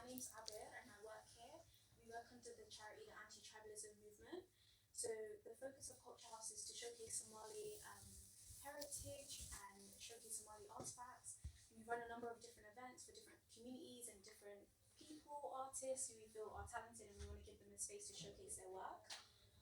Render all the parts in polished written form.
name's Abir and I work here. We work under the charity, the Anti-Tribalism Movement. So the focus of Culture House is to showcase Somali heritage and showcase Somali artifacts. We run a number of different events for different communities and different people, artists who we feel are talented, and we want to give them a space to showcase their work.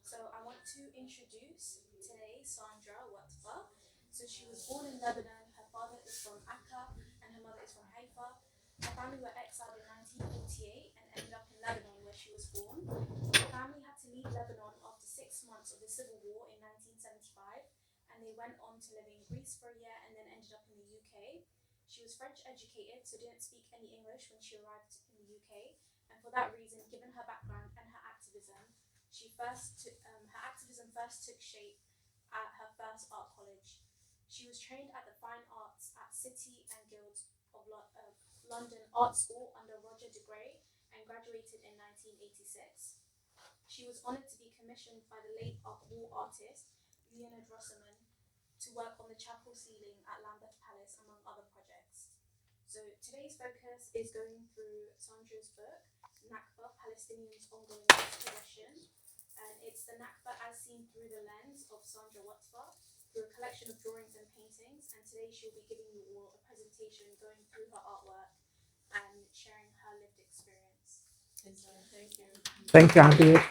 So I want to introduce today Sandra Watfa. So she was born in Lebanon. Her father is from Akka and her mother is from Haifa. Her family were exiled in 1948 and ended up in Lebanon where she was born. The family had to leave Lebanon after 6 months of the civil war in 1975, and they went on to live in Greece for a year and then ended up in the UK. She was French educated, so didn't speak any English when she arrived in the UK, and for that reason, given her background and her activism, her activism first took shape at her first art college. She was trained at the Fine Arts at City and Guilds of London Art School under Roger de Grey and graduated in 1986. She was honoured to be commissioned by the late war artist Leonard Rosserman to work on the chapel ceiling at Lambeth Palace, among other projects. So today's focus is going through Sandra's book, Nakba, Palestinians' Ongoing Disposession. And it's the Nakba as seen through the lens of Sandra Watfa, through a collection of drawings and paintings, and today she'll be giving you all a presentation going through her artwork and sharing her lived experience. Thank you. Thank you, Abir.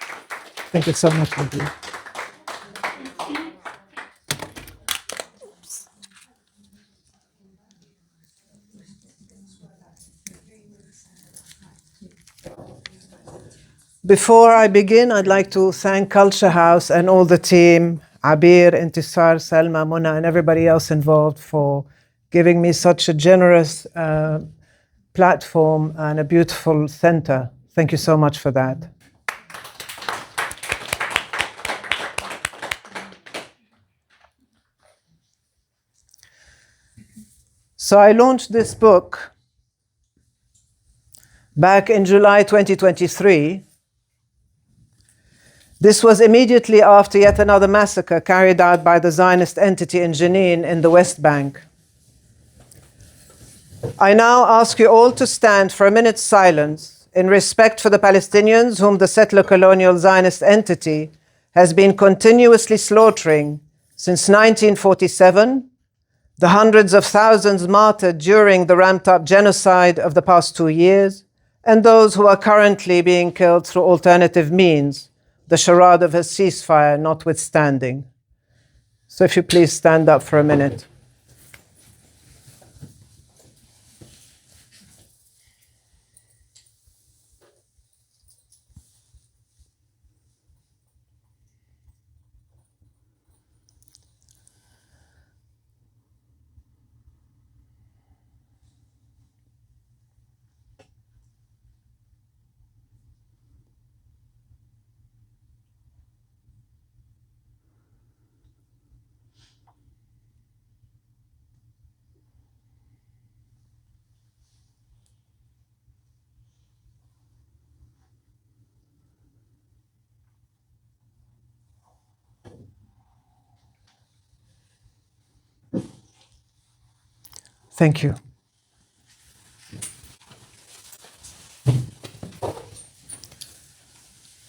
Thank you so much, Abir. Before I begin, I'd like to thank Culture House and all the team, Abir, Intisar, Salma, Mona, and everybody else involved for giving me such a generous platform and a beautiful center. Thank you so much for that. So I launched this book back in July 2023. This was immediately after yet another massacre carried out by the Zionist entity in Jenin in the West Bank. I now ask you all to stand for a minute's silence in respect for the Palestinians whom the settler colonial Zionist entity has been continuously slaughtering since 1947, the hundreds of thousands martyred during the ramped-up genocide of the past 2 years, and those who are currently being killed through alternative means, the charade of a ceasefire notwithstanding. So if you please stand up for a minute. Thank you.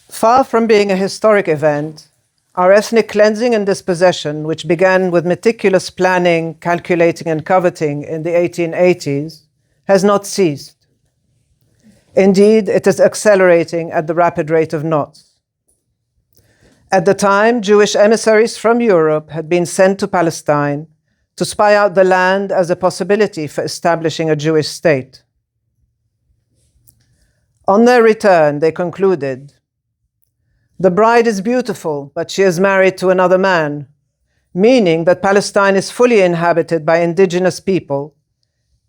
Far from being a historic event, our ethnic cleansing and dispossession, which began with meticulous planning, calculating, and coveting in the 1880s, has not ceased. Indeed, it is accelerating at the rapid rate of knots. At the time, Jewish emissaries from Europe had been sent to Palestine to spy out the land as a possibility for establishing a Jewish state. On their return, they concluded, "The bride is beautiful, but she is married to another man," meaning that Palestine is fully inhabited by indigenous people,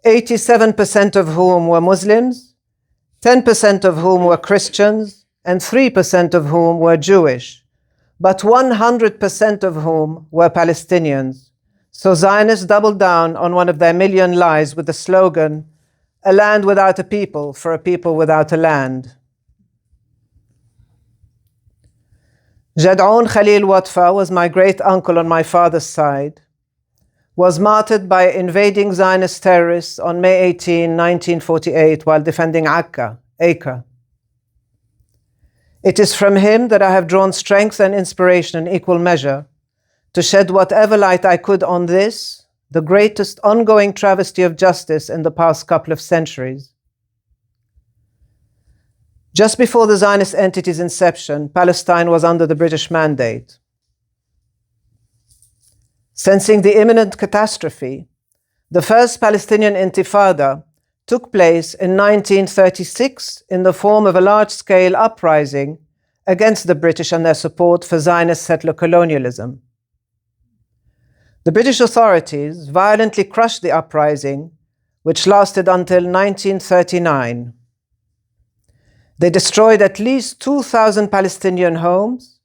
87% of whom were Muslims, 10% of whom were Christians, and 3% of whom were Jewish, but 100% of whom were Palestinians. So Zionists doubled down on one of their million lies with the slogan, "A land without a people for a people without a land." Jad'oun Khalil Watfa was my great uncle on my father's side, was martyred by invading Zionist terrorists on May 18, 1948 while defending Akka acre. It is from him that I have drawn strength and inspiration in equal measure to shed whatever light I could on this, the greatest ongoing travesty of justice in the past couple of centuries. Just before the Zionist entity's inception, Palestine was under the British mandate. Sensing the imminent catastrophe, the first Palestinian Intifada took place in 1936 in the form of a large-scale uprising against the British and their support for Zionist settler colonialism. The British authorities violently crushed the uprising, which lasted until 1939. They destroyed at least 2,000 Palestinian homes,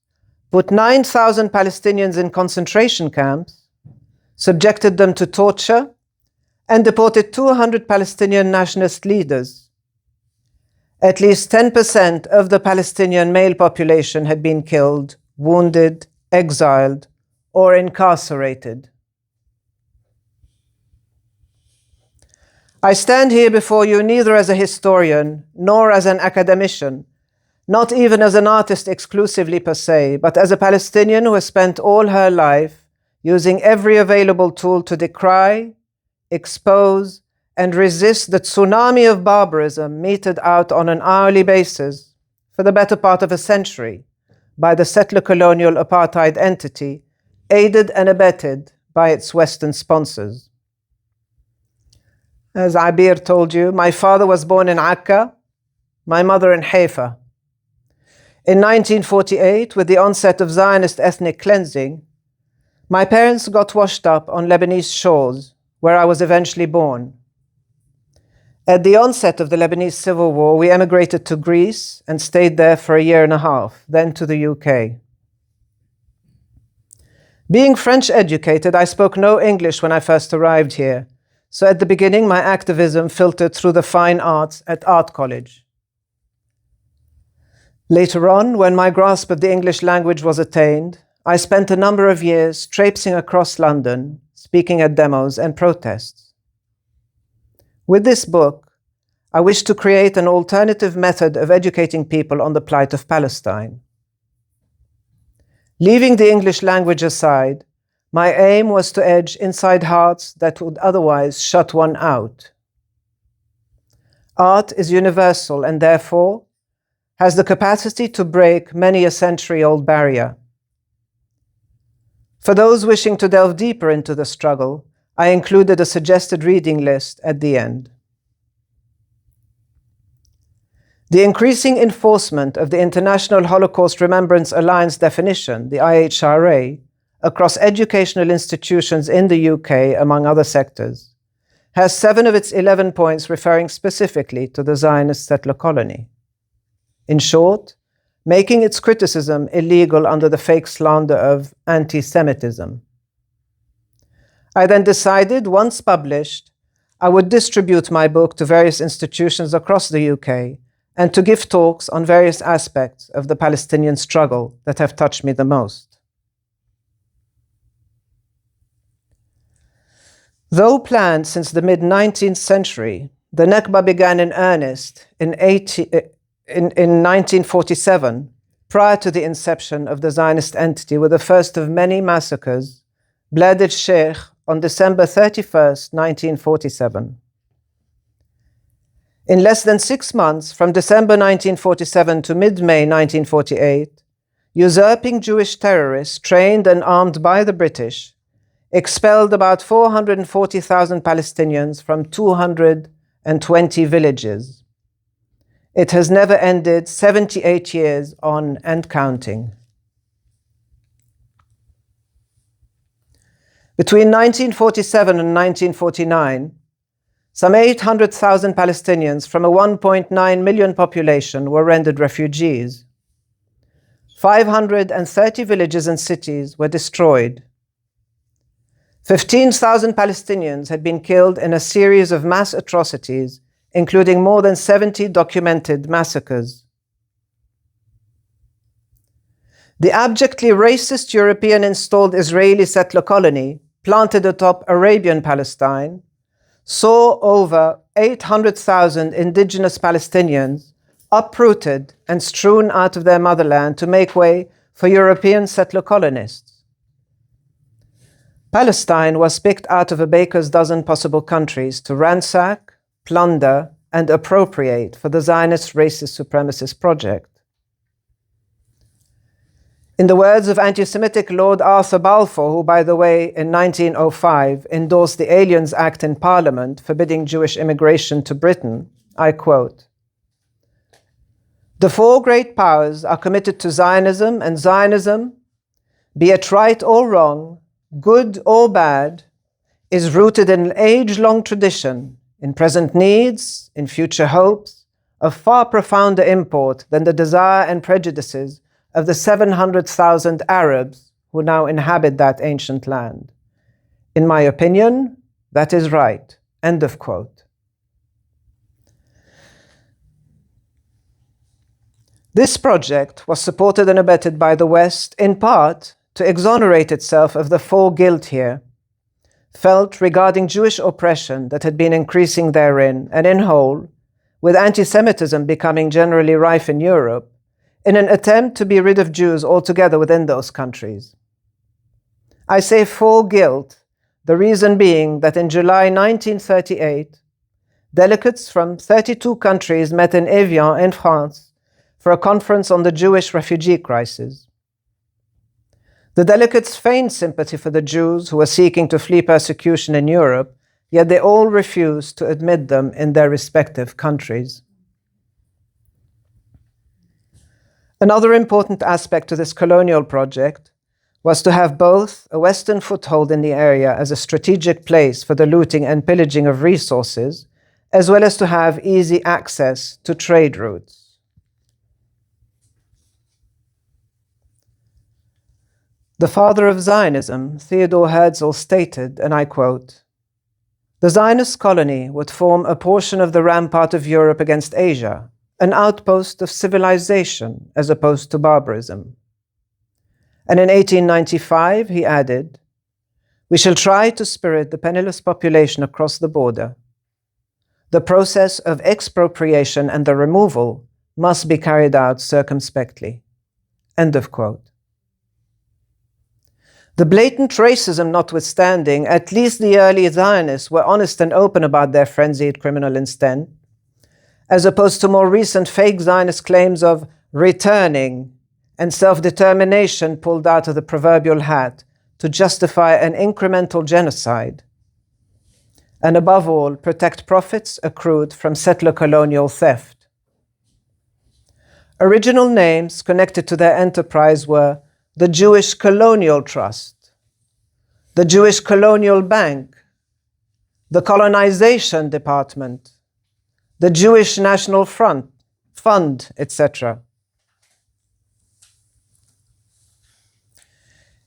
put 9,000 Palestinians in concentration camps, subjected them to torture, and deported 200 Palestinian nationalist leaders. At least 10% of the Palestinian male population had been killed, wounded, exiled, or incarcerated. I stand here before you neither as a historian nor as an academician, not even as an artist exclusively per se, but as a Palestinian who has spent all her life using every available tool to decry, expose, and resist the tsunami of barbarism meted out on an hourly basis for the better part of a century by the settler colonial apartheid entity, aided and abetted by its Western sponsors. As Abir told you, my father was born in Akka, my mother in Haifa. In 1948, with the onset of Zionist ethnic cleansing, my parents got washed up on Lebanese shores, where I was eventually born. At the onset of the Lebanese Civil War, we emigrated to Greece and stayed there for a year and a half, then to the UK. Being French educated, I spoke no English when I first arrived here, so at the beginning my activism filtered through the fine arts at art college. Later on, when my grasp of the English language was attained, I spent a number of years traipsing across London, speaking at demos and protests. With this book, I wish to create an alternative method of educating people on the plight of Palestine. Leaving the English language aside, my aim was to edge inside hearts that would otherwise shut one out. Art is universal and therefore has the capacity to break many a century-old barrier. For those wishing to delve deeper into the struggle, I included a suggested reading list at the end. The increasing enforcement of the International Holocaust Remembrance Alliance definition, the IHRA, across educational institutions in the UK, among other sectors, has 7 of its 11 points referring specifically to the Zionist settler colony. In short, making its criticism illegal under the fake slander of anti-Semitism. I then decided, once published, I would distribute my book to various institutions across the UK and to give talks on various aspects of the Palestinian struggle that have touched me the most. Though planned since the mid-19th century, the Nakba began in earnest in 1947, prior to the inception of the Zionist entity, with the first of many massacres, Bled el-Sheikh, on December 31st, 1947. In less than 6 months, from December 1947 to mid-May 1948, usurping Jewish terrorists trained and armed by the British expelled about 440,000 Palestinians from 220 villages. It has never ended, 78 years on and counting. Between 1947 and 1949, some 800,000 Palestinians from a 1.9 million population were rendered refugees. 530 villages and cities were destroyed. 15,000 Palestinians had been killed in a series of mass atrocities, including more than 70 documented massacres. The abjectly racist European-installed Israeli settler colony, planted atop Arabian Palestine, saw over 800,000 indigenous Palestinians uprooted and strewn out of their motherland to make way for European settler colonists. Palestine was picked out of a baker's dozen possible countries to ransack, plunder, and appropriate for the Zionist racist supremacist project. In the words of anti-Semitic Lord Arthur Balfour, who, by the way, in 1905 endorsed the Aliens Act in Parliament forbidding Jewish immigration to Britain, I quote, "The four great powers are committed to Zionism, and Zionism, be it right or wrong, good or bad, is rooted in an age-long tradition, in present needs, in future hopes, of far profounder import than the desire and prejudices of the 700,000 Arabs who now inhabit that ancient land. In my opinion, that is right." End of quote. This project was supported and abetted by the West, in part to exonerate itself of the full guilt here felt regarding Jewish oppression that had been increasing therein, and in whole, with anti-Semitism becoming generally rife in Europe, in an attempt to be rid of Jews altogether within those countries. I say full guilt, the reason being that in July 1938, delegates from 32 countries met in Evian in France for a conference on the Jewish refugee crisis. The delegates feigned sympathy for the Jews who were seeking to flee persecution in Europe, yet they all refused to admit them in their respective countries. Another important aspect to this colonial project was to have both a Western foothold in the area as a strategic place for the looting and pillaging of resources, as well as to have easy access to trade routes. The father of Zionism, Theodor Herzl, stated, and I quote, "The Zionist colony would form a portion of the rampart of Europe against Asia, an outpost of civilization as opposed to barbarism." And in 1895, he added, "We shall try to spirit the penniless population across the border. The process of expropriation and the removal must be carried out circumspectly." End of quote. The blatant racism notwithstanding, at least the early Zionists were honest and open about their frenzied criminal intent, as opposed to more recent fake Zionist claims of returning and self-determination pulled out of the proverbial hat to justify an incremental genocide, and above all, protect profits accrued from settler colonial theft. Original names connected to their enterprise were the Jewish Colonial Trust, the Jewish Colonial Bank, the Colonization Department, the Jewish National Fund, etc.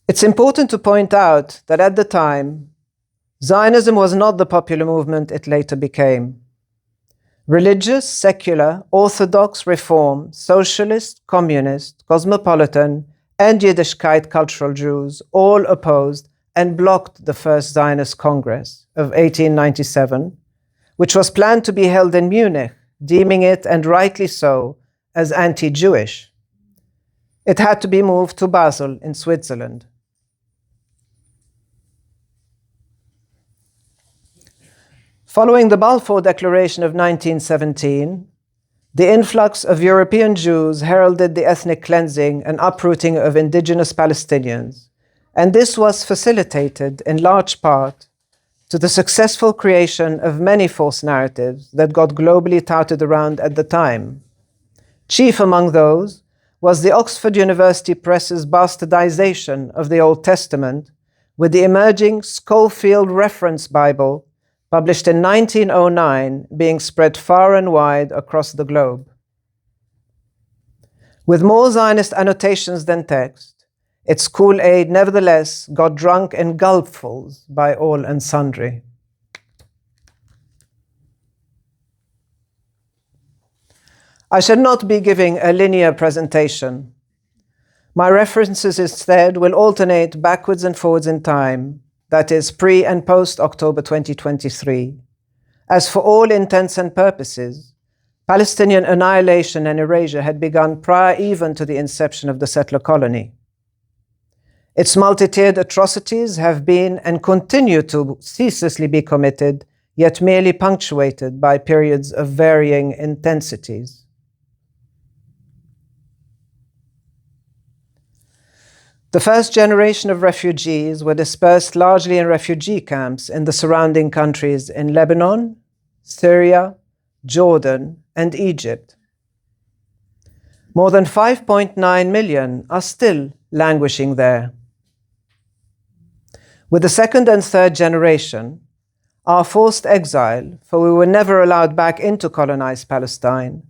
It's important to point out that at the time, Zionism was not the popular movement it later became. Religious, secular, orthodox, reform, socialist, communist, cosmopolitan, and Yiddishkeit cultural Jews all opposed and blocked the First Zionist Congress of 1897, which was planned to be held in Munich, deeming it, and rightly so, as anti-Jewish. It had to be moved to Basel in Switzerland. Following the Balfour Declaration of 1917, the influx of European Jews heralded the ethnic cleansing and uprooting of indigenous Palestinians, and this was facilitated in large part to the successful creation of many false narratives that got globally touted around at the time. Chief among those was the Oxford University Press's bastardization of the Old Testament with the emerging Schofield Reference Bible, published in 1909, being spread far and wide across the globe. With more Zionist annotations than text, its Kool-Aid nevertheless got drunk in gulpfuls by all and sundry. I shall not be giving a linear presentation. My references instead will alternate backwards and forwards in time, that is, pre- and post-October 2023. As for all intents and purposes, Palestinian annihilation and erasure had begun prior even to the inception of the settler colony. Its multi-tiered atrocities have been and continue to ceaselessly be committed, yet merely punctuated by periods of varying intensities. The first generation of refugees were dispersed largely in refugee camps in the surrounding countries in Lebanon, Syria, Jordan, and Egypt. More than 5.9 million are still languishing there. With the second and third generation, our forced exile, for we were never allowed back into colonized Palestine,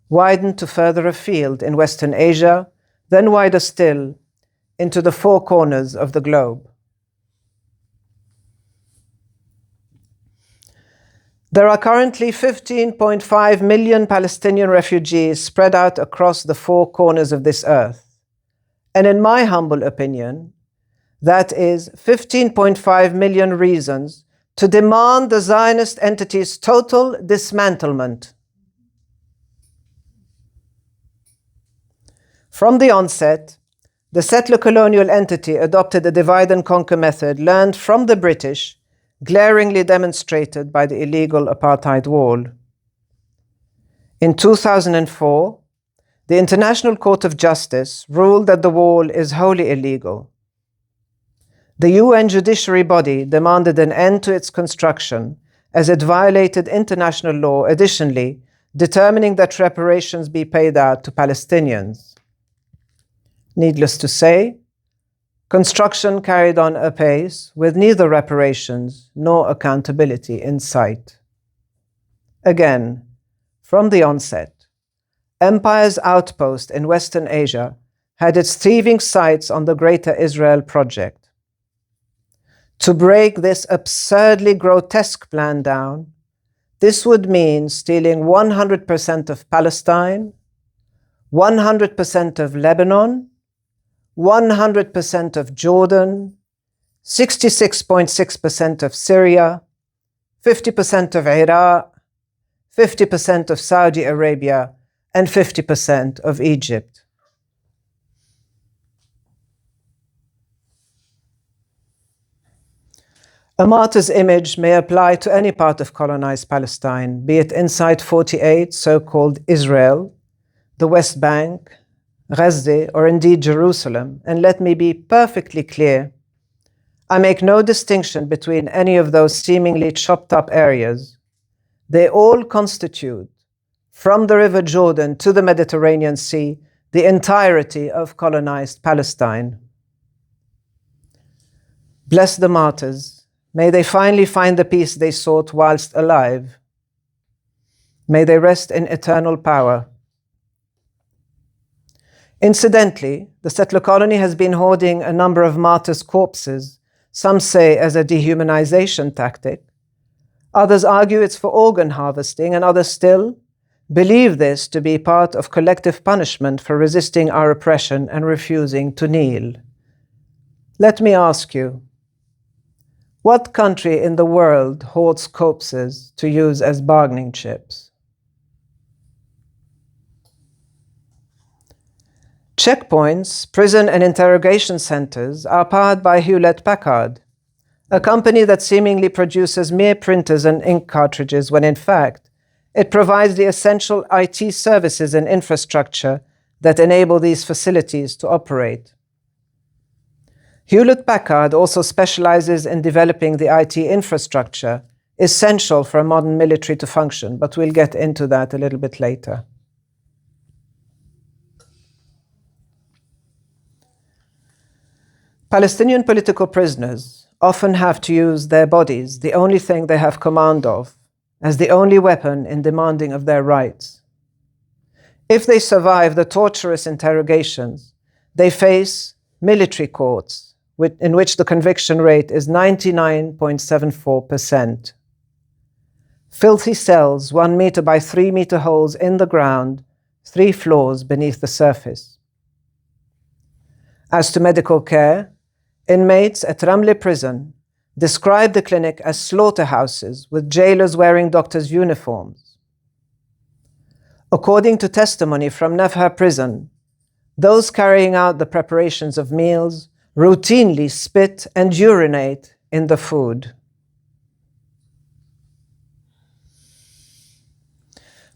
widened to further afield in Western Asia, then wider still into the four corners of the globe. There are currently 15.5 million Palestinian refugees spread out across the four corners of this earth. And in my humble opinion, that is 15.5 million reasons to demand the Zionist entity's total dismantlement. From the onset, the settler colonial entity adopted a divide and conquer method learned from the British, glaringly demonstrated by the illegal apartheid wall. In 2004, the International Court of Justice ruled that the wall is wholly illegal. The UN judiciary body demanded an end to its construction as it violated international law, additionally determining that reparations be paid out to Palestinians. Needless to say, construction carried on apace with neither reparations nor accountability in sight. Again, from the onset, Empire's outpost in Western Asia had its thieving sights on the Greater Israel Project. To break this absurdly grotesque plan down, this would mean stealing 100% of Palestine, 100% of Lebanon, 100% of Jordan, 66.6% of Syria, 50% of Iraq, 50% of Saudi Arabia, and 50% of Egypt. A martyr's image may apply to any part of colonized Palestine, be it inside 48, so-called Israel, the West Bank, Gaza, or indeed Jerusalem, and let me be perfectly clear, I make no distinction between any of those seemingly chopped up areas. They all constitute, from the River Jordan to the Mediterranean Sea, the entirety of colonized Palestine. Bless the martyrs. May they finally find the peace they sought whilst alive. May they rest in eternal power. Incidentally, the settler colony has been hoarding a number of martyrs' corpses, some say as a dehumanization tactic. Others argue it's for organ harvesting, and others still believe this to be part of collective punishment for resisting our oppression and refusing to kneel. Let me ask you, what country in the world hoards corpses to use as bargaining chips? Checkpoints, prison and interrogation centers are powered by Hewlett-Packard, a company that seemingly produces mere printers and ink cartridges when in fact it provides the essential IT services and infrastructure that enable these facilities to operate. Hewlett-Packard also specializes in developing the IT infrastructure essential for a modern military to function, but we'll get into that a little bit later. Palestinian political prisoners often have to use their bodies, the only thing they have command of, as the only weapon in demanding of their rights. If they survive the torturous interrogations, they face military courts, in which the conviction rate is 99.74%. Filthy cells, 1 meter by 3 meter holes in the ground, 3 floors beneath the surface. As to medical care, inmates at Ramle prison describe the clinic as slaughterhouses with jailers wearing doctors' uniforms. According to testimony from Nefha prison, those carrying out the preparations of meals routinely spit and urinate in the food.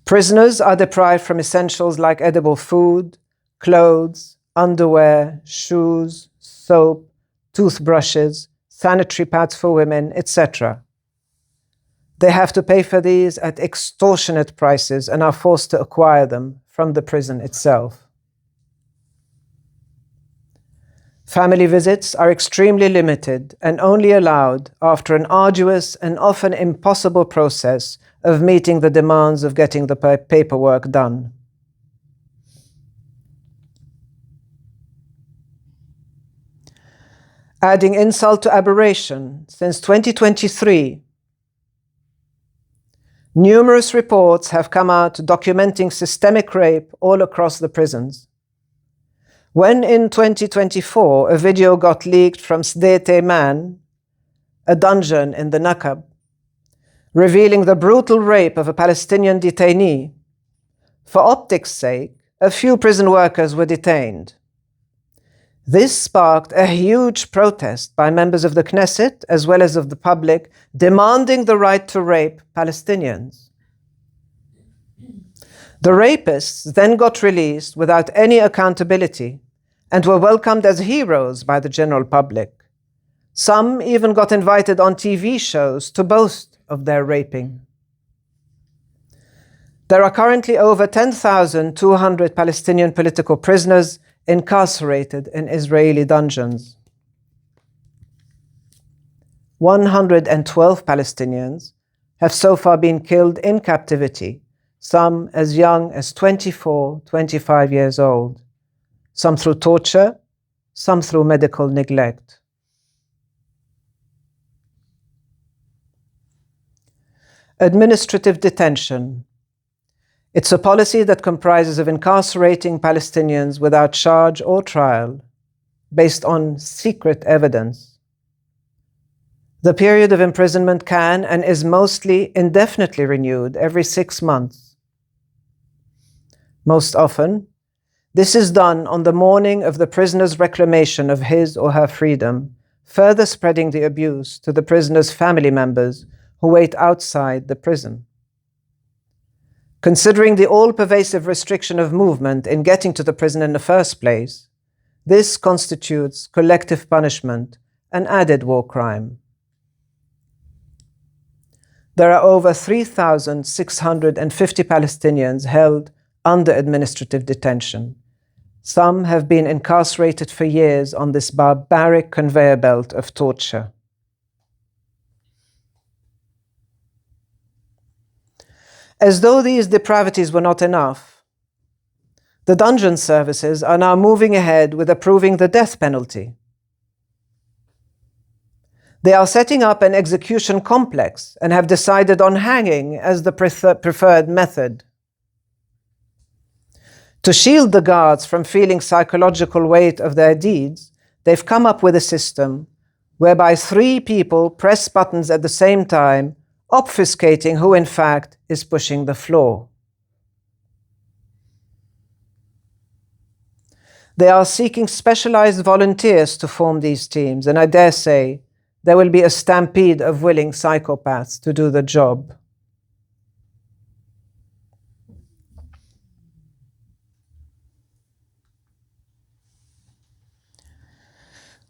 Prisoners are deprived from essentials like edible food, clothes, underwear, shoes, soap, toothbrushes, sanitary pads for women, etc. They have to pay for these at extortionate prices and are forced to acquire them from the prison itself. Family visits are extremely limited and only allowed after an arduous and often impossible process of meeting the demands of getting the paperwork done. Adding insult to aberration, since 2023, numerous reports have come out documenting systemic rape all across the prisons. When in 2024 a video got leaked from Sdete Man, a dungeon in the Nakab, revealing the brutal rape of a Palestinian detainee, for optics' sake, a few prison workers were detained. This sparked a huge protest by members of the Knesset as well as of the public, demanding the right to rape Palestinians. The rapists then got released without any accountability and were welcomed as heroes by the general public. Some even got invited on TV shows to boast of their raping. There are currently over 10,200 Palestinian political prisoners incarcerated in Israeli dungeons. 112 Palestinians have so far been killed in captivity, some as young as 24, 25 years old, some through torture, some through medical neglect. Administrative detention. It's a policy that comprises of incarcerating Palestinians without charge or trial, based on secret evidence. The period of imprisonment can and is mostly indefinitely renewed every 6 months. Most often, this is done on the morning of the prisoner's reclamation of his or her freedom, further spreading the abuse to the prisoner's family members who wait outside the prison. Considering the all-pervasive restriction of movement in getting to the prison in the first place, this constitutes collective punishment, an added war crime. There are over 3,650 Palestinians held under administrative detention. Some have been incarcerated for years on this barbaric conveyor belt of torture. As though these depravities were not enough, the dungeon services are now moving ahead with approving the death penalty. They are setting up an execution complex and have decided on hanging as the preferred method. To shield the guards from feeling psychological weight of their deeds, they've come up with a system whereby 3 people press buttons at the same time, obfuscating who in fact is pushing the floor. They are seeking specialized volunteers to form these teams, and I dare say there will be a stampede of willing psychopaths to do the job.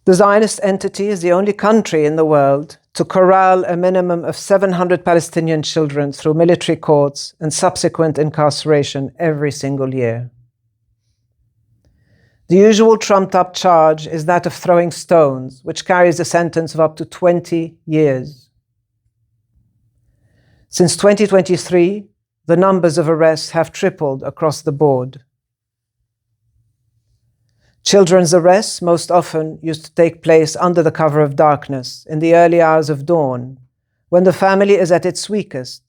The Zionist entity is the only country in the world to corral a minimum of 700 Palestinian children through military courts and subsequent incarceration every single year. The usual trumped-up charge is that of throwing stones, which carries a sentence of up to 20 years. Since 2023, the numbers of arrests have tripled across the board. Children's arrests most often used to take place under the cover of darkness, in the early hours of dawn, when the family is at its weakest,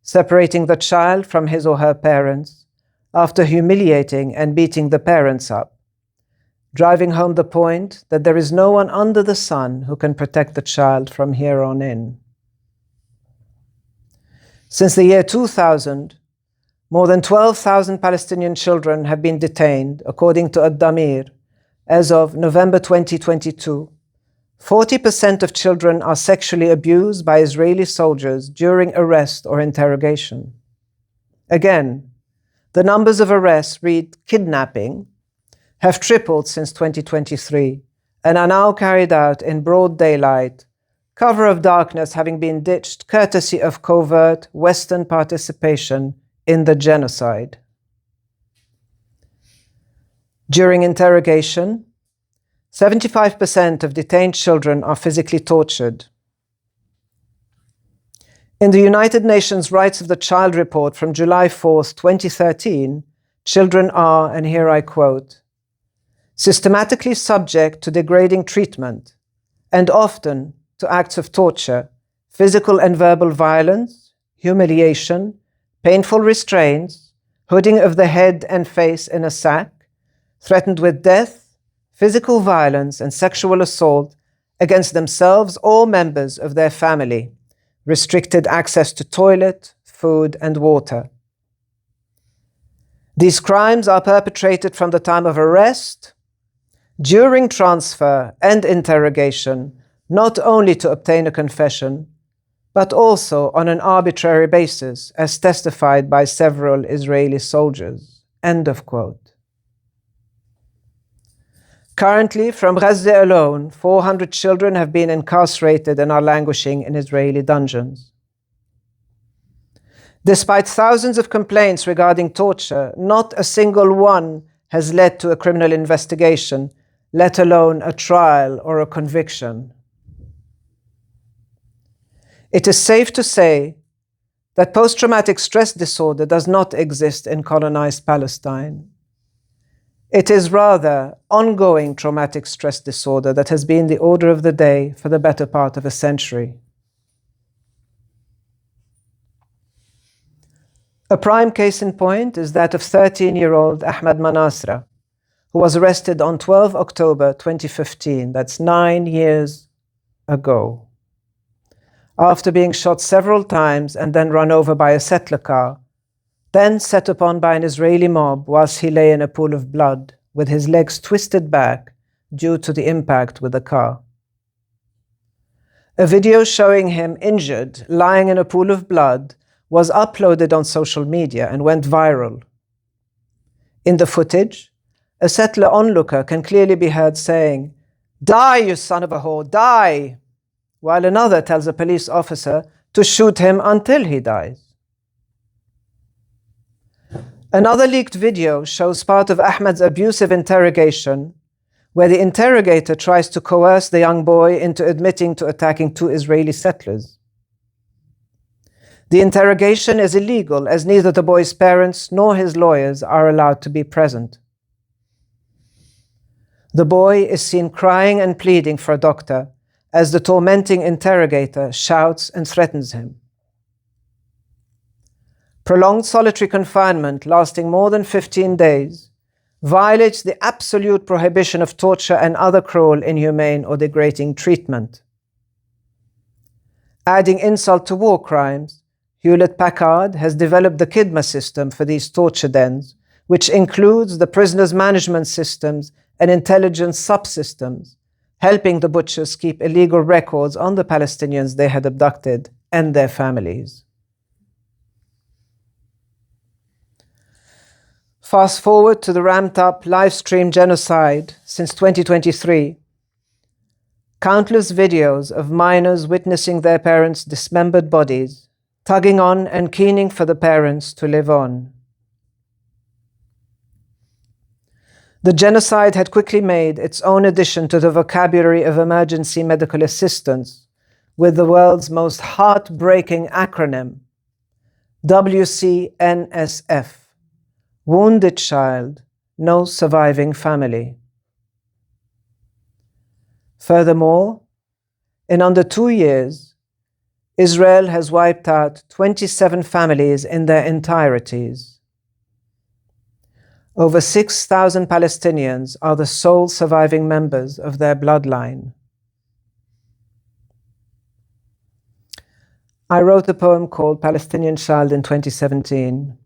separating the child from his or her parents, after humiliating and beating the parents up, driving home the point that there is no one under the sun who can protect the child from here on in. Since the year 2000, more than 12,000 Palestinian children have been detained, according to Ad-Damir. As of November 2022, 40% of children are sexually abused by Israeli soldiers during arrest or interrogation. Again, the numbers of arrests, read kidnapping, have tripled since 2023 and are now carried out in broad daylight, cover of darkness having been ditched courtesy of covert Western participation in the genocide. During interrogation, 75% of detained children are physically tortured. In the United Nations Rights of the Child report from July 4, 2013, children are, and here I quote, systematically subject to degrading treatment and often to acts of torture, physical and verbal violence, humiliation, painful restraints, hooding of the head and face in a sack, threatened with death, physical violence, and sexual assault against themselves or members of their family, restricted access to toilet, food, and water. These crimes are perpetrated from the time of arrest, during transfer and interrogation, not only to obtain a confession, but also on an arbitrary basis, as testified by several Israeli soldiers. End of quote. Currently, from Gaza alone, 400 children have been incarcerated and are languishing in Israeli dungeons. Despite thousands of complaints regarding torture, not a single one has led to a criminal investigation, let alone a trial or a conviction. It is safe to say that post-traumatic stress disorder does not exist in colonized Palestine. It is rather ongoing traumatic stress disorder that has been the order of the day for the better part of a century. A prime case in point is that of 13-year-old Ahmed Manasra, who was arrested on 12 October 2015, that's 9 years ago, after being shot several times and then run over by a settler car, then set upon by an Israeli mob whilst he lay in a pool of blood, with his legs twisted back due to the impact with the car. A video showing him injured, lying in a pool of blood, was uploaded on social media and went viral. In the footage, a settler onlooker can clearly be heard saying, "Die, you son of a whore, die!" while another tells a police officer to shoot him until he dies. Another leaked video shows part of Ahmed's abusive interrogation, where the interrogator tries to coerce the young boy into admitting to attacking 2 Israeli settlers. The interrogation is illegal, as neither the boy's parents nor his lawyers are allowed to be present. The boy is seen crying and pleading for a doctor as the tormenting interrogator shouts and threatens him. Prolonged solitary confinement lasting more than 15 days violates the absolute prohibition of torture and other cruel, inhumane, or degrading treatment. Adding insult to war crimes, Hewlett-Packard has developed the Kidma system for these torture dens, which includes the prisoners' management systems and intelligence subsystems, helping the butchers keep illegal records on the Palestinians they had abducted and their families. Fast forward to the ramped-up live-stream genocide since 2023. Countless videos of minors witnessing their parents' dismembered bodies, tugging on and keening for the parents to live on. The genocide had quickly made its own addition to the vocabulary of emergency medical assistance, with the world's most heartbreaking acronym, WCNSF, Wounded Child, No Surviving Family. Furthermore, in under 2 years, Israel has wiped out 27 families in their entireties. Over 6,000 Palestinians are the sole surviving members of their bloodline. I wrote a poem called Palestinian Child in 2017.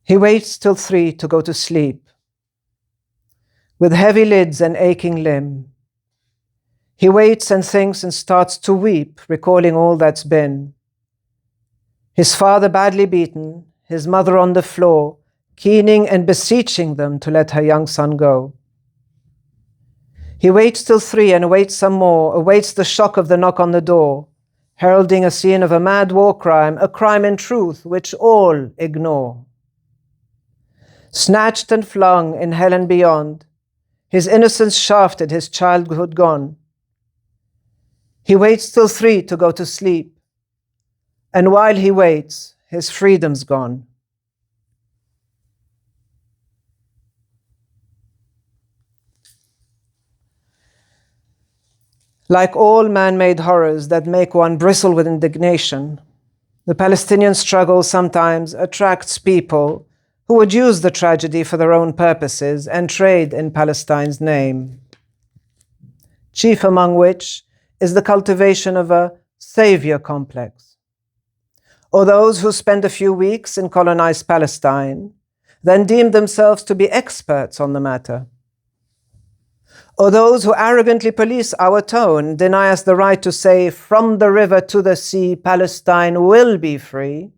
He waits till 3 to go to sleep. With heavy lids and aching limb, he waits and thinks and starts to weep, recalling all that's been. His father badly beaten, his mother on the floor, keening and beseeching them to let her young son go. He waits till 3 and awaits some more, awaits the shock of the knock on the door, heralding a scene of a mad war crime, a crime in truth which all ignore. Snatched and flung in hell and beyond, his innocence shafted, his childhood gone. He waits till 3 to go to sleep, and while he waits, his freedom's gone. Like all man-made horrors that make one bristle with indignation, the Palestinian struggle sometimes attracts people who would use the tragedy for their own purposes and trade in Palestine's name. Chief among which is the cultivation of a savior complex, or those who spend a few weeks in colonized Palestine, then deem themselves to be experts on the matter, or those who arrogantly police our tone, deny us the right to say, from the river to the sea, Palestine will be free.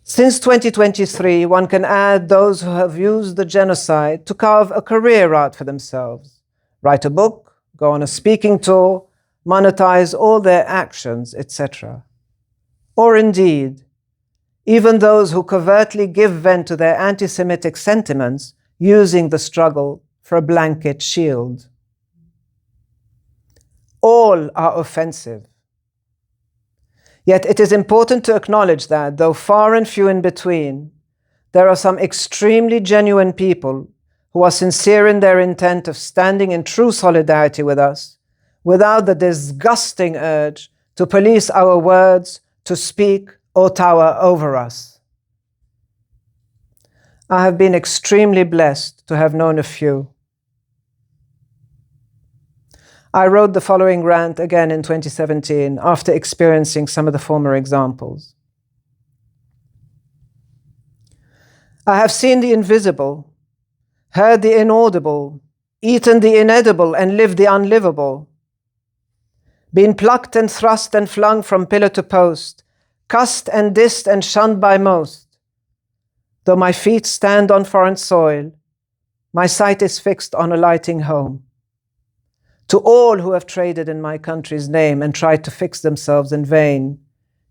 Since 2023, one can add those who have used the genocide to carve a career out for themselves, write a book, go on a speaking tour, monetize all their actions, etc. Or indeed, even those who covertly give vent to their anti-Semitic sentiments using the struggle for a blanket shield. All are offensive. Yet it is important to acknowledge that, though far and few in between, there are some extremely genuine people who are sincere in their intent of standing in true solidarity with us, without the disgusting urge to police our words, to speak or tower over us. I have been extremely blessed to have known a few. I wrote the following rant again in 2017 after experiencing some of the former examples. I have seen the invisible, heard the inaudible, eaten the inedible and lived the unlivable, been plucked and thrust and flung from pillar to post, cussed and dissed and shunned by most. Though my feet stand on foreign soil, my sight is fixed on alighting home. To all who have traded in my country's name and tried to fix themselves in vain,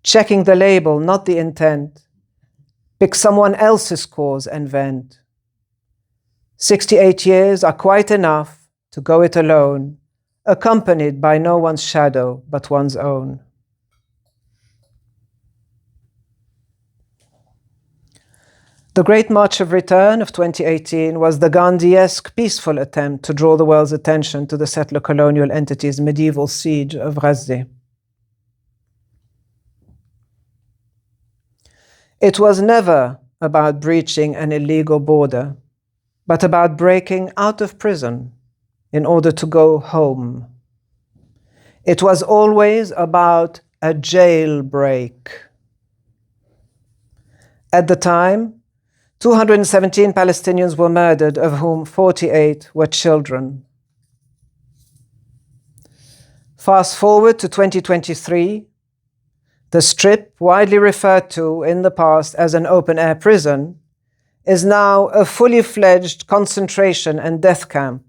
checking the label, not the intent, pick someone else's cause and vent. 68 years are quite enough to go it alone, accompanied by no one's shadow but one's own. The Great March of Return of 2018 was the Gandhi-esque peaceful attempt to draw the world's attention to the settler colonial entity's medieval siege of Ghazni. It was never about breaching an illegal border, but about breaking out of prison in order to go home. It was always about a jailbreak. At the time, 217 Palestinians were murdered, of whom 48 were children. Fast forward to 2023, the Strip, widely referred to in the past as an open-air prison, is now a fully fledged concentration and death camp.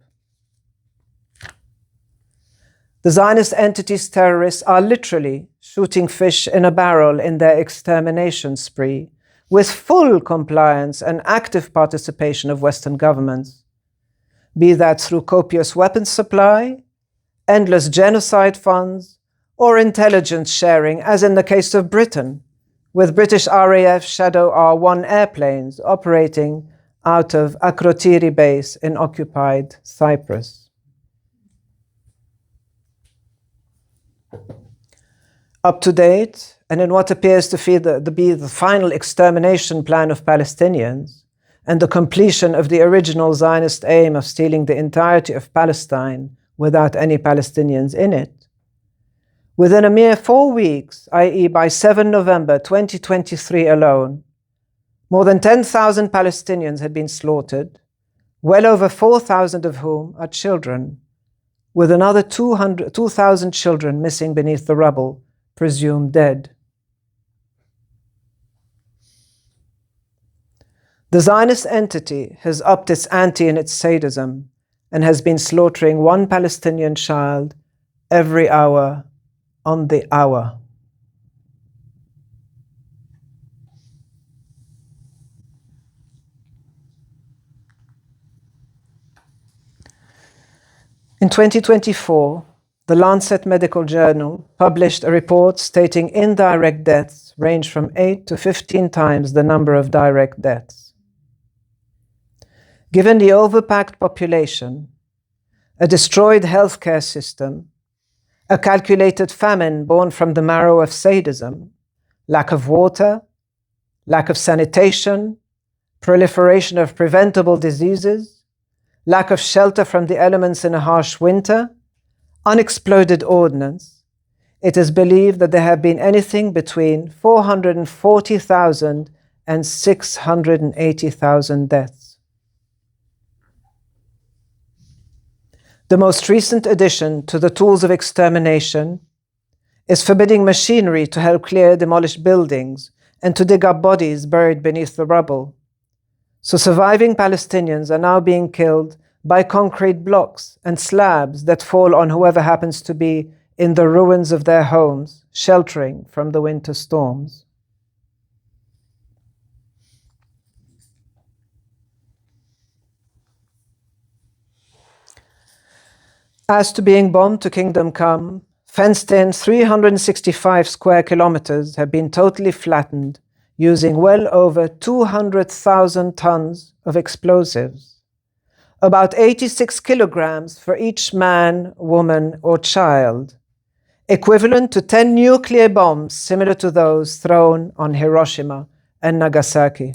The Zionist entity's terrorists are literally shooting fish in a barrel in their extermination spree, with full compliance and active participation of Western governments, be that through copious weapons supply, endless genocide funds, or intelligence sharing, as in the case of Britain, with British RAF Shadow R1 airplanes operating out of Akrotiri base in occupied Cyprus. Up to date, and in what appears to be the final extermination plan of Palestinians, and the completion of the original Zionist aim of stealing the entirety of Palestine without any Palestinians in it, within a mere 4 weeks, i.e. by 7 November 2023 alone, More than 10,000 Palestinians had been slaughtered, well over 4,000 of whom are children, with another 2,000 children missing beneath the rubble, presumed dead. The Zionist entity has upped its ante in its sadism and has been slaughtering one Palestinian child every hour on the hour. In 2024, the Lancet Medical Journal published a report stating indirect deaths range from 8 to 15 times the number of direct deaths. Given the overpacked population, a destroyed healthcare system, a calculated famine born from the marrow of sadism, lack of water, lack of sanitation, proliferation of preventable diseases, lack of shelter from the elements in a harsh winter, unexploded ordnance, it is believed that there have been anything between 440,000 and 680,000 deaths. The most recent addition to the tools of extermination is forbidding machinery to help clear demolished buildings and to dig up bodies buried beneath the rubble. So surviving Palestinians are now being killed by concrete blocks and slabs that fall on whoever happens to be in the ruins of their homes, sheltering from the winter storms. As to being bombed to kingdom come, fenced-in 365 square kilometers have been totally flattened using well over 200,000 tons of explosives, about 86 kilograms for each man, woman, or child, equivalent to 10 nuclear bombs similar to those thrown on Hiroshima and Nagasaki.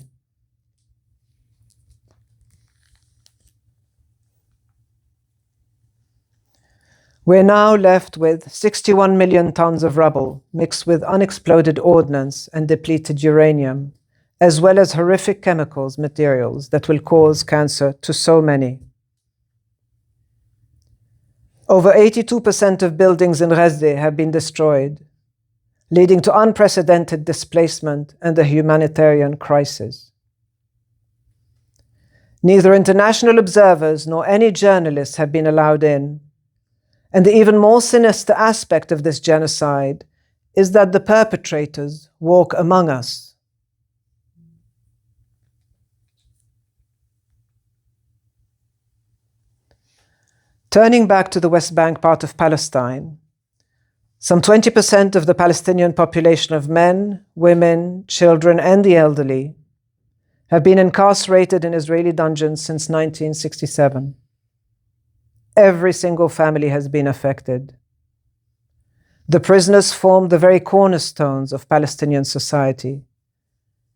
We're now left with 61 million tons of rubble mixed with unexploded ordnance and depleted uranium, as well as horrific chemicals, materials that will cause cancer to so many. Over 82% of buildings in Rezde have been destroyed, leading to unprecedented displacement and a humanitarian crisis. Neither international observers nor any journalists have been allowed in. And the even more sinister aspect of this genocide is that the perpetrators walk among us. Turning back to the West Bank part of Palestine, some 20% of the Palestinian population of men, women, children, and the elderly have been incarcerated in Israeli dungeons since 1967. Every single family has been affected. The prisoners form the very cornerstones of Palestinian society.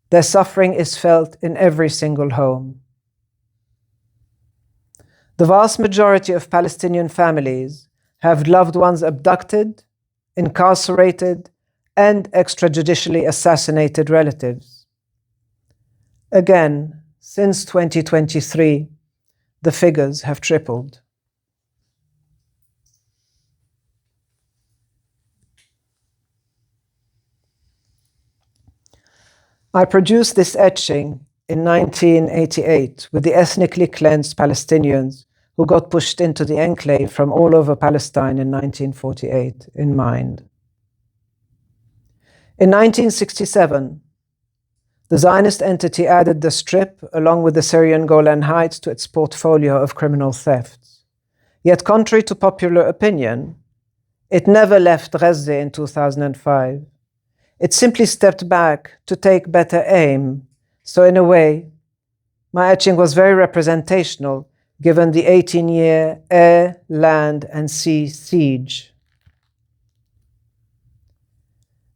Their suffering is felt in every single home. The vast majority of Palestinian families have loved ones abducted, incarcerated, and extrajudicially assassinated relatives. Again, since 2023, the figures have tripled. I produced this etching in 1988 with the ethnically cleansed Palestinians who got pushed into the enclave from all over Palestine in 1948 in mind. In 1967, the Zionist entity added the Strip along with the Syrian Golan Heights to its portfolio of criminal thefts. Yet contrary to popular opinion, it never left Rezde in 2005. It simply stepped back to take better aim. So in a way, my etching was very representational given the 18-year air, land, and sea siege.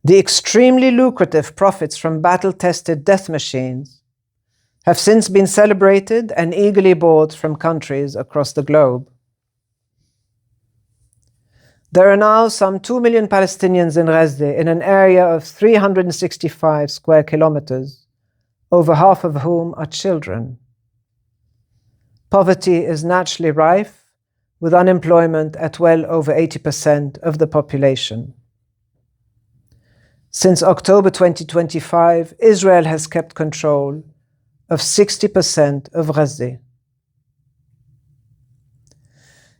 The extremely lucrative profits from battle-tested death machines have since been celebrated and eagerly bought from countries across the globe. There are now some 2 million Palestinians in Rezde in an area of 365 square kilometers, over half of whom are children. Poverty is naturally rife, with unemployment at well over 80% of the population. Since October 2025, Israel has kept control of 60% of Gaza.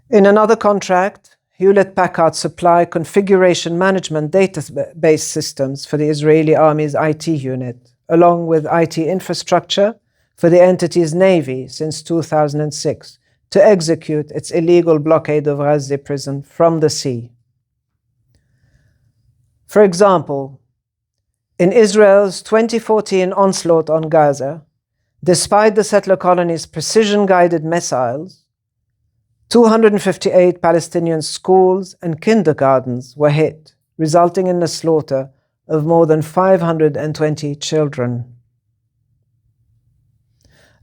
In another contract, Hewlett-Packard supplied configuration management database systems for the Israeli Army's IT unit, along with IT infrastructure for the entity's navy since 2006, to execute its illegal blockade of Gaza prison from the sea. For example, in Israel's 2014 onslaught on Gaza, despite the settler colony's precision-guided missiles, 258 Palestinian schools and kindergartens were hit, resulting in the slaughter of more than 520 children.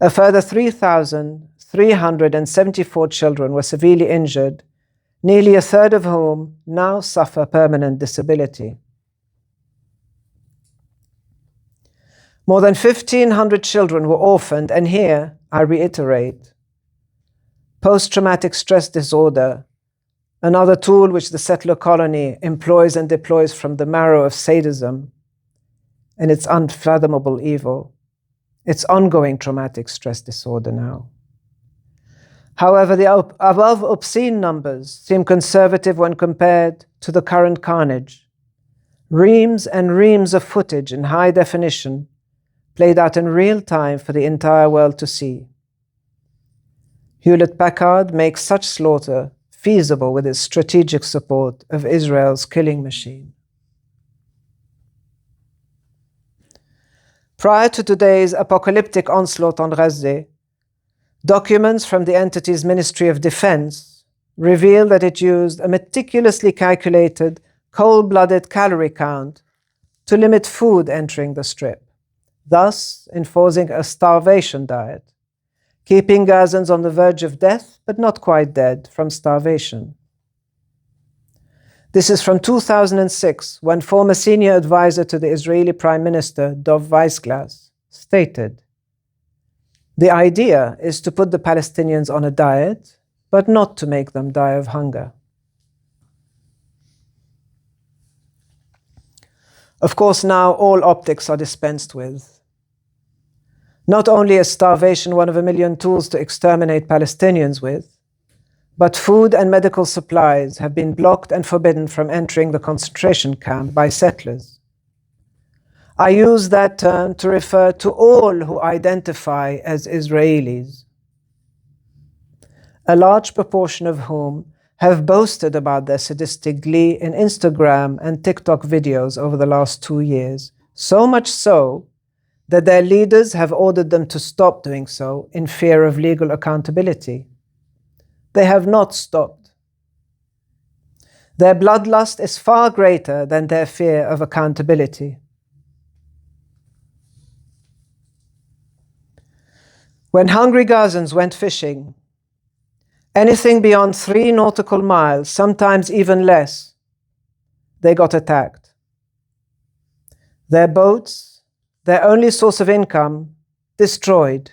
A further 3,374 children were severely injured, nearly a third of whom now suffer permanent disability. More than 1,500 children were orphaned, and here, I reiterate, post-traumatic stress disorder, another tool which the settler colony employs and deploys from the marrow of sadism and its unfathomable evil, its ongoing traumatic stress disorder now. However, the above obscene numbers seem conservative when compared to the current carnage. Reams and reams of footage in high definition played out in real time for the entire world to see. Hewlett-Packard makes such slaughter feasible with its strategic support of Israel's killing machine. Prior to today's apocalyptic onslaught on Gaza, documents from the entity's Ministry of Defense reveal that it used a meticulously calculated, cold-blooded calorie count to limit food entering the Strip, thus enforcing a starvation diet, keeping Gazans on the verge of death, but not quite dead, from starvation. This is from 2006, when former senior advisor to the Israeli Prime Minister, Dov Weissglass, stated, "The idea is to put the Palestinians on a diet, but not to make them die of hunger." Of course, now all optics are dispensed with. Not only is starvation one of a million tools to exterminate Palestinians with, but food and medical supplies have been blocked and forbidden from entering the concentration camp by settlers. I use that term to refer to all who identify as Israelis, a large proportion of whom have boasted about their sadistic glee in Instagram and TikTok videos over the last 2 years, so much so that their leaders have ordered them to stop doing so in fear of legal accountability. They have not stopped. Their bloodlust is far greater than their fear of accountability. When hungry Gazans went fishing, anything beyond 3 nautical miles, sometimes even less, they got attacked. Their boats, their only source of income, destroyed.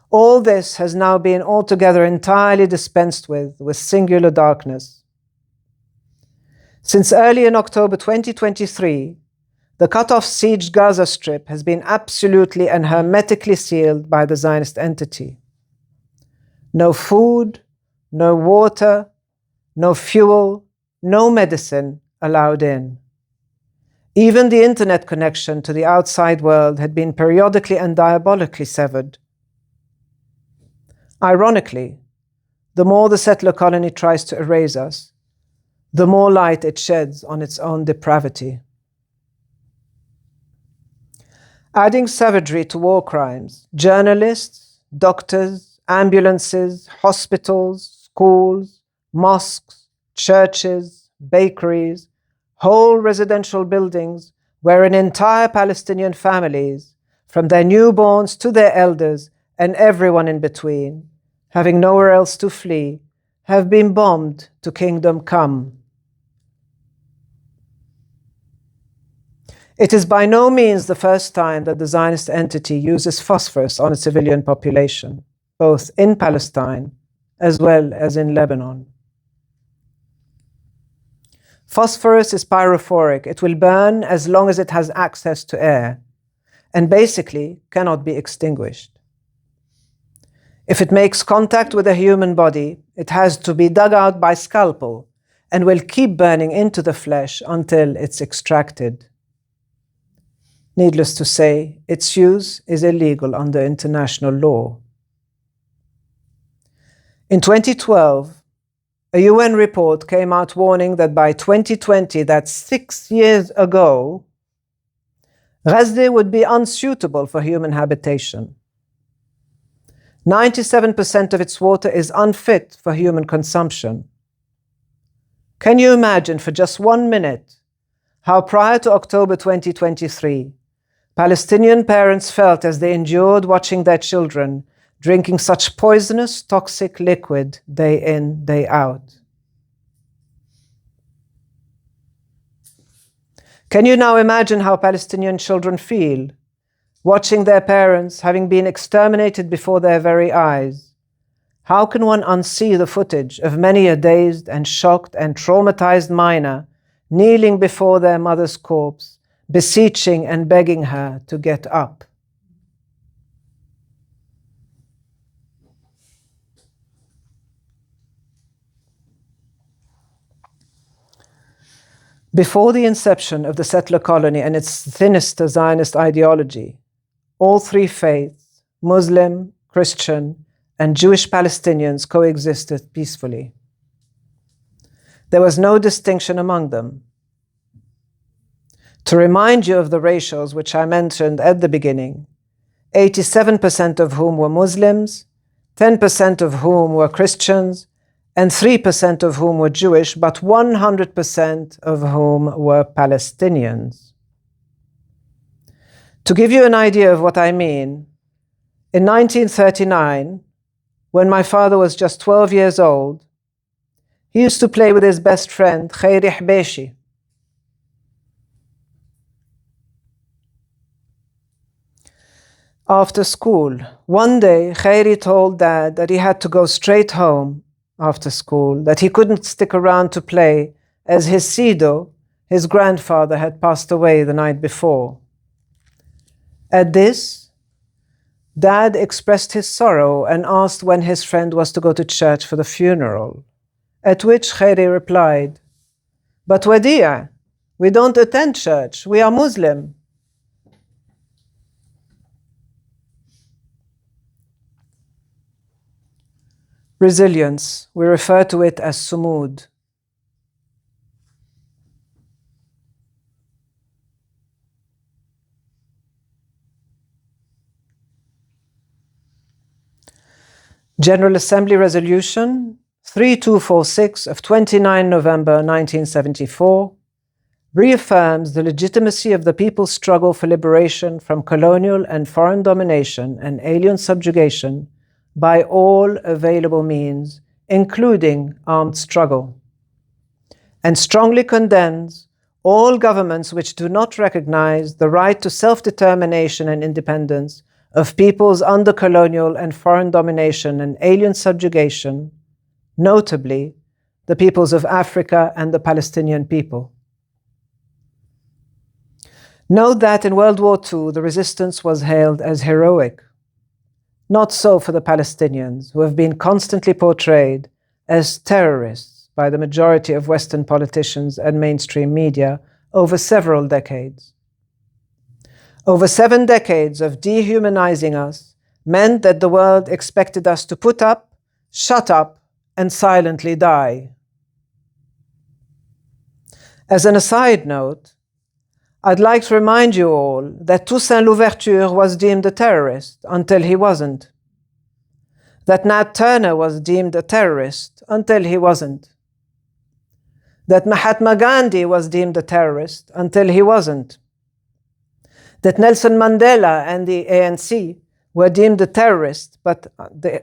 All this has now been altogether entirely dispensed with singular darkness. Since early in October 2023, the cut-off sieged Gaza Strip has been absolutely and hermetically sealed by the Zionist entity. No food, no water, no fuel, no medicine allowed in. Even the internet connection to the outside world had been periodically and diabolically severed. Ironically, the more the settler colony tries to erase us, the more light it sheds on its own depravity. Adding savagery to war crimes, journalists, doctors, ambulances, hospitals, schools, mosques, churches, bakeries, whole residential buildings wherein entire Palestinian families, from their newborns to their elders and everyone in between, having nowhere else to flee, have been bombed to kingdom come. It is by no means the first time that the Zionist entity uses phosphorus on a civilian population, both in Palestine as well as in Lebanon. Phosphorus is pyrophoric. It will burn as long as it has access to air, and basically cannot be extinguished. If it makes contact with a human body, it has to be dug out by scalpel and will keep burning into the flesh until it's extracted. Needless to say, its use is illegal under international law. In 2012, a UN report came out warning that by 2020, that's 6 years ago, Gaza would be unsuitable for human habitation. 97% of its water is unfit for human consumption. Can you imagine for just 1 minute how prior to October 2023, Palestinian parents felt as they endured watching their children drinking such poisonous, toxic liquid day in, day out? Can you now imagine how Palestinian children feel watching their parents having been exterminated before their very eyes? How can one unsee the footage of many a dazed and shocked and traumatized minor kneeling before their mother's corpse, beseeching and begging her to get up? Before the inception of the settler colony and its sinister Zionist ideology, all three faiths, Muslim, Christian, and Jewish Palestinians coexisted peacefully. There was no distinction among them. To remind you of the ratios which I mentioned at the beginning, 87% of whom were Muslims, 10% of whom were Christians, and 3% of whom were Jewish, but 100% of whom were Palestinians. To give you an idea of what I mean, in 1939, when my father was just 12 years old, he used to play with his best friend, Khairi Hbeshi. After school, one day, Khairi told Dad that he had to go straight home after school, that he couldn't stick around to play as his Sido, his grandfather, had passed away the night before. At this, Dad expressed his sorrow and asked when his friend was to go to church for the funeral, at which Khairi replied, "But Wadia, we don't attend church, we are Muslim." Resilience, we refer to it as sumud. General Assembly Resolution 3246 of 29 November 1974 reaffirms the legitimacy of the people's struggle for liberation from colonial and foreign domination and alien subjugation by all available means, including armed struggle, and strongly condemns all governments which do not recognize the right to self-determination and independence of peoples under colonial and foreign domination and alien subjugation, notably the peoples of Africa and the Palestinian people. Note that in World War II, the resistance was hailed as heroic. Not so for the Palestinians, who have been constantly portrayed as terrorists by the majority of Western politicians and mainstream media over several decades. Over 7 decades of dehumanizing us meant that the world expected us to put up, shut up, and silently die. As an aside note, I'd like to remind you all that Toussaint Louverture was deemed a terrorist until he wasn't. That Nat Turner was deemed a terrorist until he wasn't. That Mahatma Gandhi was deemed a terrorist until he wasn't. That Nelson Mandela and the ANC were deemed a terrorist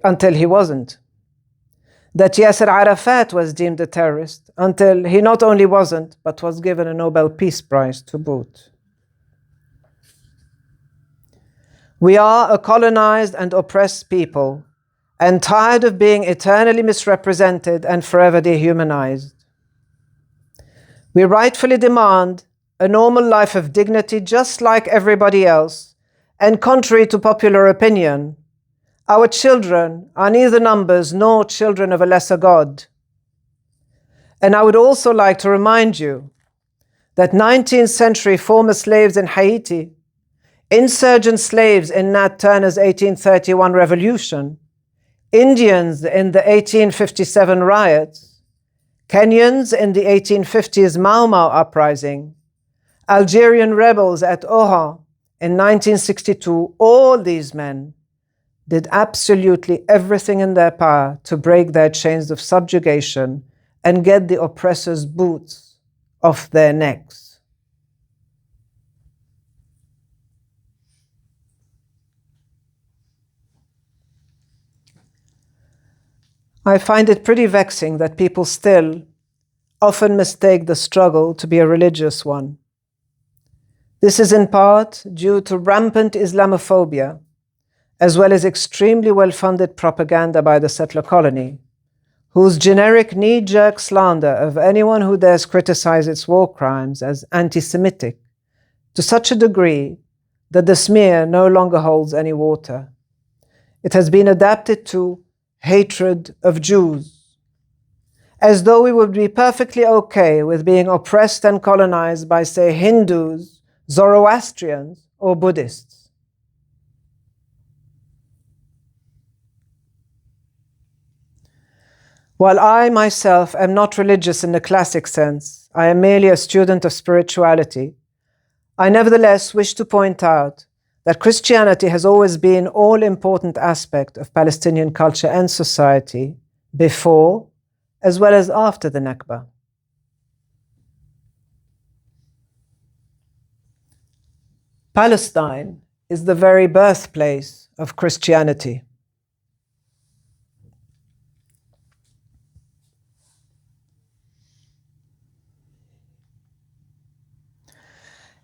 until he wasn't. That Yasser Arafat was deemed a terrorist until he not only wasn't, but was given a Nobel Peace Prize to boot. We are a colonized and oppressed people, and tired of being eternally misrepresented and forever dehumanized. We rightfully demand a normal life of dignity just like everybody else, and contrary to popular opinion, our children are neither numbers nor children of a lesser God. And I would also like to remind you that 19th century former slaves in Haiti, insurgent slaves in Nat Turner's 1831 revolution, Indians in the 1857 riots, Kenyans in the 1850s Mau Mau uprising, Algerian rebels at Oran in 1962, all these men did absolutely everything in their power to break their chains of subjugation and get the oppressors' boots off their necks. I find it pretty vexing that people still often mistake the struggle to be a religious one. This is in part due to rampant Islamophobia, as well as extremely well-funded propaganda by the settler colony, whose generic knee-jerk slander of anyone who dares criticize its war crimes as anti-Semitic, to such a degree that the smear no longer holds any water. It has been adapted to hatred of Jews, as though we would be perfectly okay with being oppressed and colonized by, say, Hindus, Zoroastrians, or Buddhists. While I myself am not religious in the classic sense, I am merely a student of spirituality, I nevertheless wish to point out that Christianity has always been an all-important aspect of Palestinian culture and society before as well as after the Nakba. Palestine is the very birthplace of Christianity.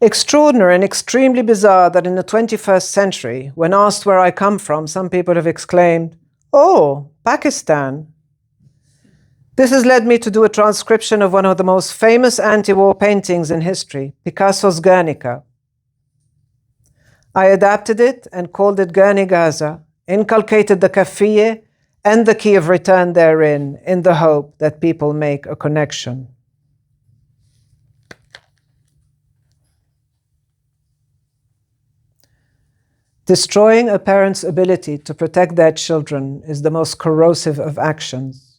Extraordinary and extremely bizarre that in the 21st century, when asked where I come from, some people have exclaimed, "Oh, Pakistan." This has led me to do a transcription of one of the most famous anti-war paintings in history, Picasso's Guernica. I adapted it and called it Gurney Gaza, inculcated the kafiyeh and the key of return therein, in the hope that people make a connection. Destroying a parent's ability to protect their children is the most corrosive of actions.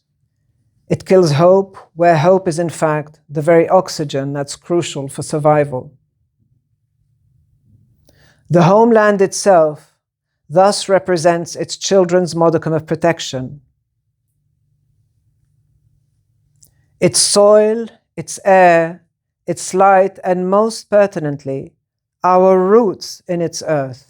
It kills hope, where hope is in fact the very oxygen that's crucial for survival. The homeland itself thus represents its children's modicum of protection. Its soil, its air, its light, and most pertinently, our roots in its earth.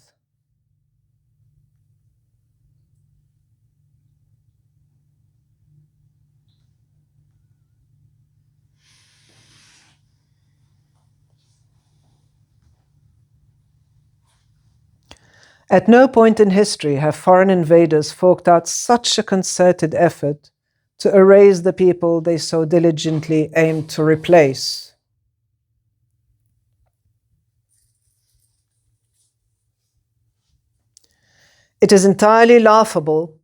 At no point in history have foreign invaders forked out such a concerted effort to erase the people they so diligently aimed to replace. It is entirely laughable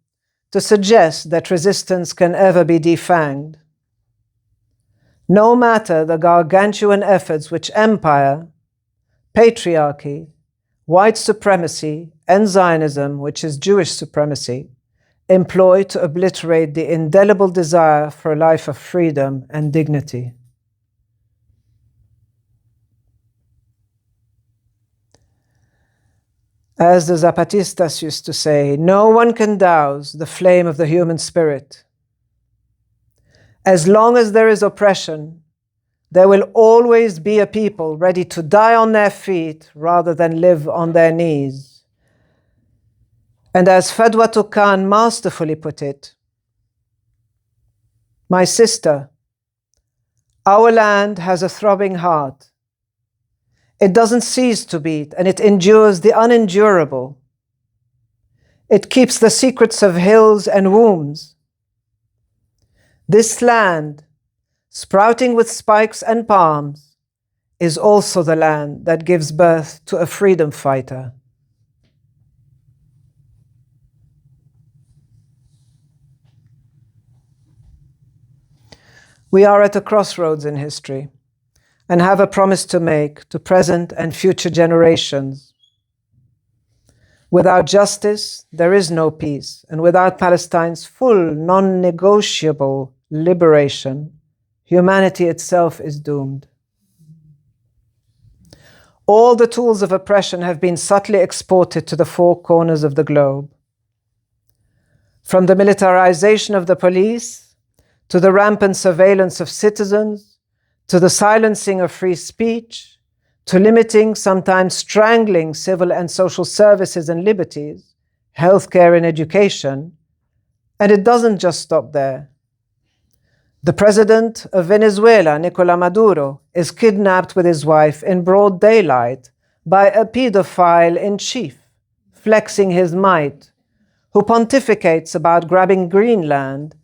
to suggest that resistance can ever be defanged. No matter the gargantuan efforts which empire, patriarchy, white supremacy, and Zionism, which is Jewish supremacy, employ to obliterate the indelible desire for a life of freedom and dignity. As the Zapatistas used to say, no one can douse the flame of the human spirit. As long as there is oppression, there will always be a people ready to die on their feet rather than live on their knees. And as Fadwa Khan masterfully put it, "My sister, our land has a throbbing heart. It doesn't cease to beat, and it endures the unendurable, It keeps the secrets of hills and wombs. This land, sprouting with spikes and palms, is also the land that gives birth to a freedom fighter. We are at a crossroads in history and have a promise to make to present and future generations. Without justice, there is no peace, and without Palestine's full, non-negotiable liberation, humanity itself is doomed. All the tools of oppression have been subtly exported to the four corners of the globe. From the militarization of the police, to the rampant surveillance of citizens, to the silencing of free speech, to limiting, sometimes strangling civil and social services and liberties, healthcare and education. And it doesn't just stop there. The president of Venezuela, Nicolás Maduro, is kidnapped with his wife in broad daylight by a pedophile in chief, flexing his might, who pontificates about grabbing Greenland.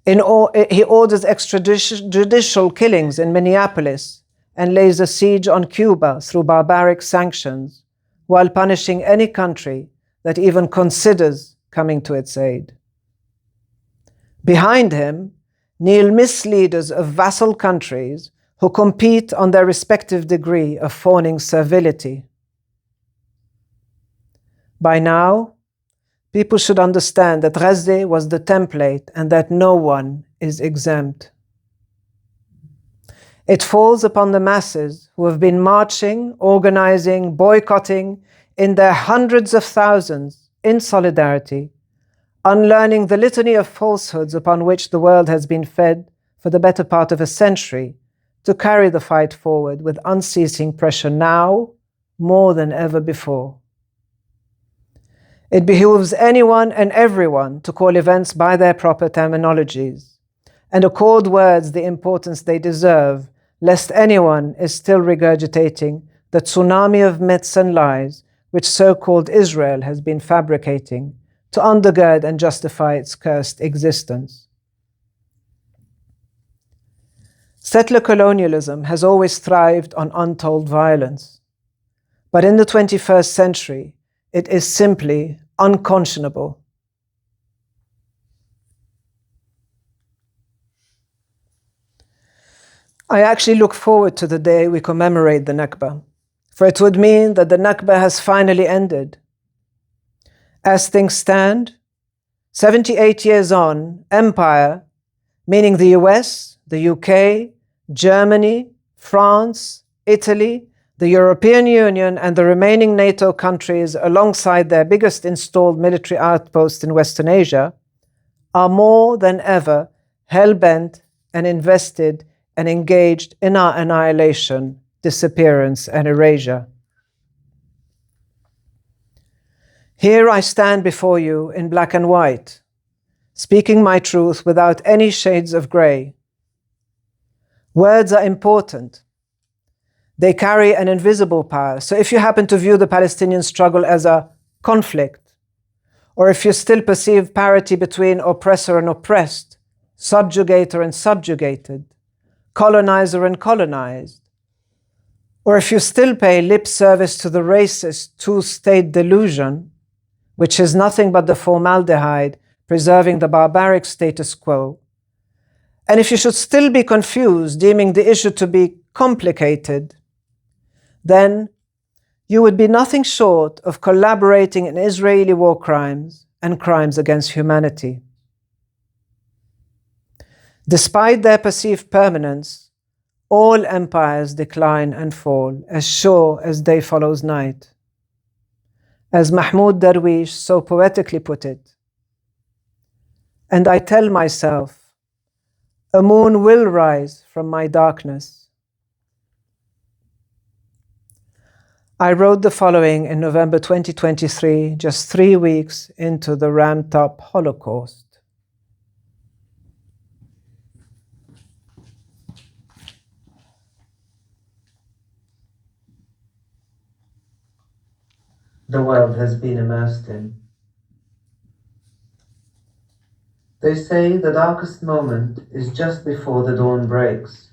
He orders extrajudicial killings in Minneapolis and lays a siege on Cuba through barbaric sanctions, while punishing any country that even considers coming to its aid. Behind him kneel misleaders of vassal countries who compete on their respective degree of fawning servility. By now, people should understand that Ghazi was the template and that no one is exempt. It falls upon the masses who have been marching, organizing, boycotting in their hundreds of thousands in solidarity, unlearning the litany of falsehoods upon which the world has been fed for the better part of a century, to carry the fight forward with unceasing pressure now more than ever before. It behooves anyone and everyone to call events by their proper terminologies and accord words the importance they deserve, lest anyone is still regurgitating the tsunami of myths and lies which so-called Israel has been fabricating to undergird and justify its cursed existence. Settler colonialism has always thrived on untold violence, but in the 21st century, it is simply unconscionable. I actually look forward to the day we commemorate the Nakba, for it would mean that the Nakba has finally ended. As things stand, 78 years on, empire, meaning the US, the UK, Germany, France, Italy, the European Union and the remaining NATO countries, alongside their biggest installed military outpost in Western Asia, are more than ever hell-bent and invested and engaged in our annihilation, disappearance, and erasure. Here I stand before you in black and white, speaking my truth without any shades of grey. Words are important. They carry an invisible power. So if you happen to view the Palestinian struggle as a conflict, or if you still perceive parity between oppressor and oppressed, subjugator and subjugated, colonizer and colonized, or if you still pay lip service to the racist two-state delusion, which is nothing but the formaldehyde preserving the barbaric status quo, and if you should still be confused, deeming the issue to be complicated, then you would be nothing short of collaborating in Israeli war crimes and crimes against humanity. Despite their perceived permanence, all empires decline and fall as sure as day follows night. As Mahmoud Darwish so poetically put it, and I tell myself, a moon will rise from my darkness. I wrote the following in November 2023, just 3 weeks into the ramped-up Holocaust. The world has been immersed in They say the darkest moment is just before the dawn breaks.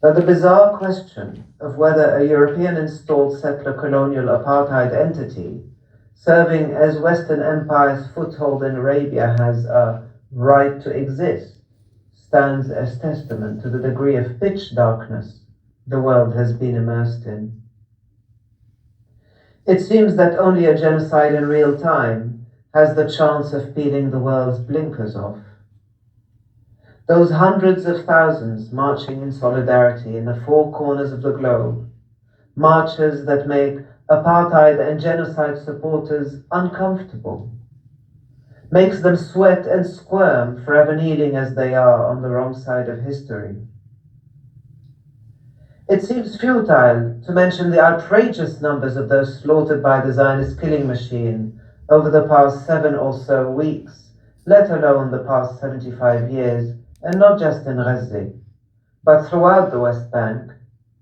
That the bizarre question of whether a European-installed settler colonial apartheid entity serving as Western Empire's foothold in Arabia has a right to exist stands as testament to the degree of pitch darkness the world has been immersed in. It seems that only a genocide in real time has the chance of peeling the world's blinkers off. Those hundreds of thousands marching in solidarity in the four corners of the globe, marches that make apartheid and genocide supporters uncomfortable, makes them sweat and squirm, forever kneeling as they are on the wrong side of history. It seems futile to mention the outrageous numbers of those slaughtered by the Zionist killing machine over the past 7 or so weeks, let alone the past 75 years, and not just in Gaza, but throughout the West Bank,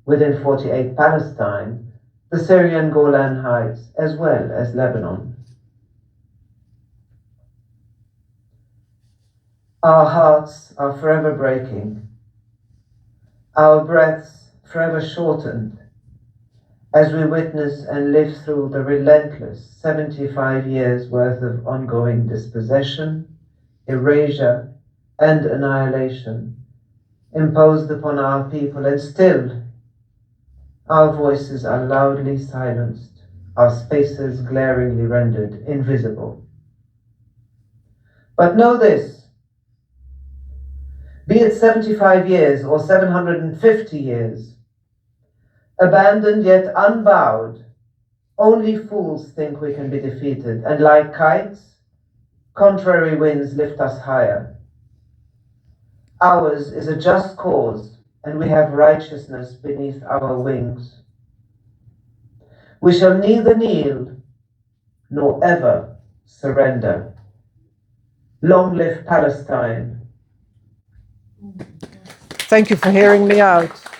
within 48 Palestine, the Syrian Golan Heights, as well as Lebanon. Our hearts are forever breaking, our breaths forever shortened, as we witness and live through the relentless 75 years worth of ongoing dispossession, erasure, and annihilation imposed upon our people, and still our voices are loudly silenced, our spaces glaringly rendered invisible. But know this, be it 75 years or 750 years, abandoned yet unbowed, only fools think we can be defeated, and like kites, contrary winds lift us higher. Ours is a just cause, and we have righteousness beneath our wings. We shall neither kneel nor ever surrender. Long live Palestine. Thank you for hearing me out.